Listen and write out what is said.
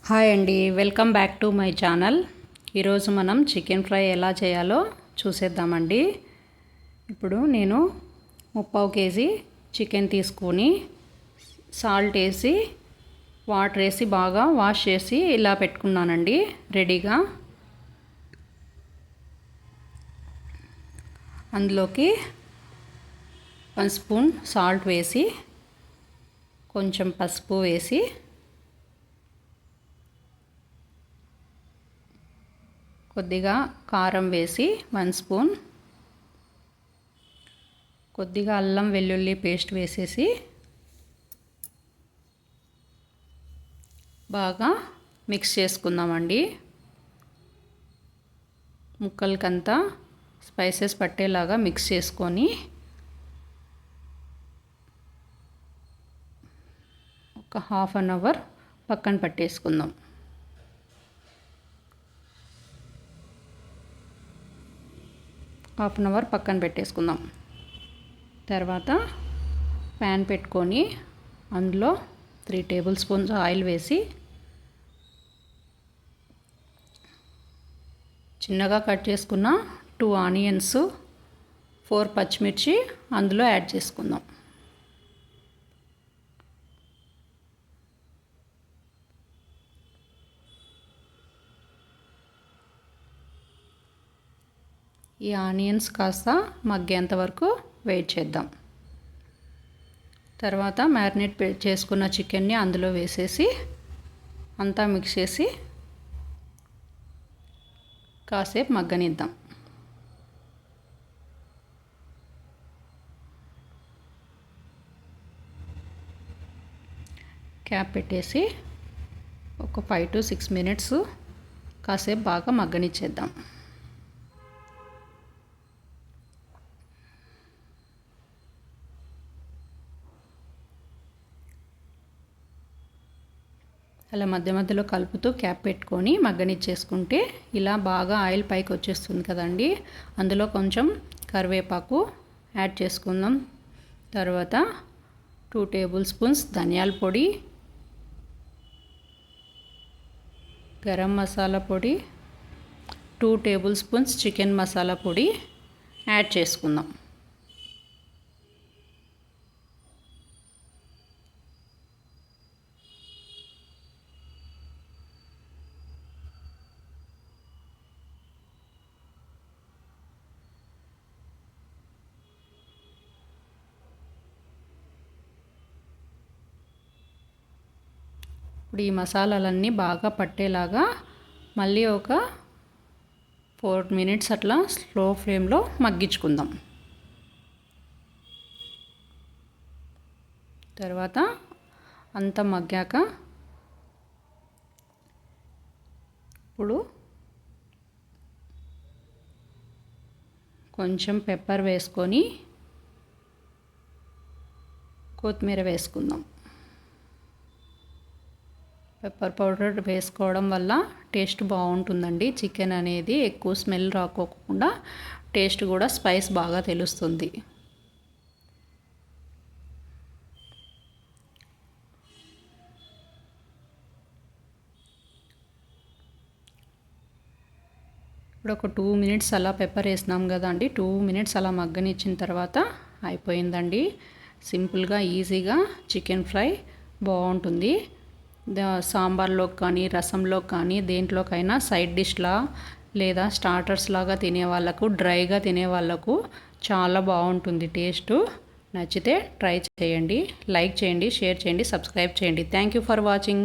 Hi అండి, welcome back to my channel. ఈరోజు మనం చికెన్ ఫ్రై ఎలా చేయాలో చూసేద్దామండి. ఇప్పుడు నేను 3/4 కేజీ చికెన్ తీసుకొని సాల్ట్ వేసి వాటర్ వేసి బాగా వాష్ చేసి ఇలా పెట్టుకున్నానండి రెడీగా. అందులోకి 1 స్పూన్ సాల్ట్ వేసి కొంచెం పసుపు వేసి కొద్దిగా కారం వేసి 1 స్పూన్, కొద్దిగా అల్లం వెల్లుల్లి పేస్ట్ వేసేసి బాగా మిక్స్ చేసుకుందామండి. ముక్కలకంతా స్పైసెస్ పట్టేలాగా మిక్స్ చేసుకొని ఒక 1/2 అవర్ పక్కన పట్టేసుకుందాం. హాఫ్ అన్ అవర్ పక్కన పెట్టేసుకుందాం. తర్వాత ప్యాన్ పెట్టుకొని అందులో 3 టేబుల్ స్పూన్స్ ఆయిల్ వేసి చిన్నగా కట్ చేసుకున్న 2 ఆనియన్స్, 4 పచ్చిమిర్చి అందులో యాడ్ చేసుకుందాం. ఈ ఆనియన్స్ కాస్త మగ్గేంత వరకు వెయిట్ చేద్దాం. తర్వాత మ్యారినేట్ చేసుకున్న చికెన్ని అందులో వేసేసి అంతా మిక్స్ చేసి కాసేపు మగ్గనిద్దాం. క్యాప్ పెట్టేసి ఒక 5 to 6 మినిట్స్ కాసేపు బాగా మగ్గనిచ్చేద్దాం. అలా మధ్య మధ్యలో కలుపుతూ క్యాప్ పెట్టుకొని మగ్గనిచ్చేసుకుంటే ఇలా బాగా ఆయిల్ పైకి వచ్చేస్తుంది కదండి. అందులో కొంచెం కరివేపాకు యాడ్ చేసుకుందాం. తర్వాత 2 టేబుల్ స్పూన్స్ ధనియాల పొడి, గరం మసాలా పొడి, 2 టేబుల్ స్పూన్స్ చికెన్ మసాలా పొడి యాడ్ చేసుకుందాం. ఇప్పుడు ఈ మసాలాలన్నీ బాగా పట్టేలాగా మళ్ళీ ఒక 4 మినిట్స్ అట్లా స్లో ఫ్లేమ్లో మగ్గించుకుందాం. తర్వాత అంతా మగ్గాక ఇప్పుడు కొంచెం పెప్పర్ వేసుకొని కొత్తిమీర వేసుకుందాం. పెప్పర్ పౌడర్ వేసుకోవడం వల్ల టేస్ట్ బాగుంటుందండి. చికెన్ అనేది ఎక్కువ స్మెల్ రాకోకుండా టేస్ట్ కూడా స్పైస్ బాగా తెలుస్తుంది. ఇప్పుడు ఒక 2 మినిట్స్ అలా పెప్పర్ వేసినాం కదండి. 2 మినిట్స్ అలా మగ్గనిచ్చిన తర్వాత అయిపోయిందండి. సింపుల్గా ఈజీగా చికెన్ ఫ్రై బాగుంటుంది. సాంబార్లో కానీ రసంలో కానీ దేంట్లోకైనా సైడ్ డిష్లా లేదా స్టార్టర్స్ లాగా తినే వాళ్ళకు, డ్రైగా తినే వాళ్ళకు చాలా బాగుంటుంది టేస్ట్. నచ్చితే ట్రై చేయండి, లైక్ చేయండి, షేర్ చేయండి, సబ్స్క్రైబ్ చేయండి. Thank you for watching.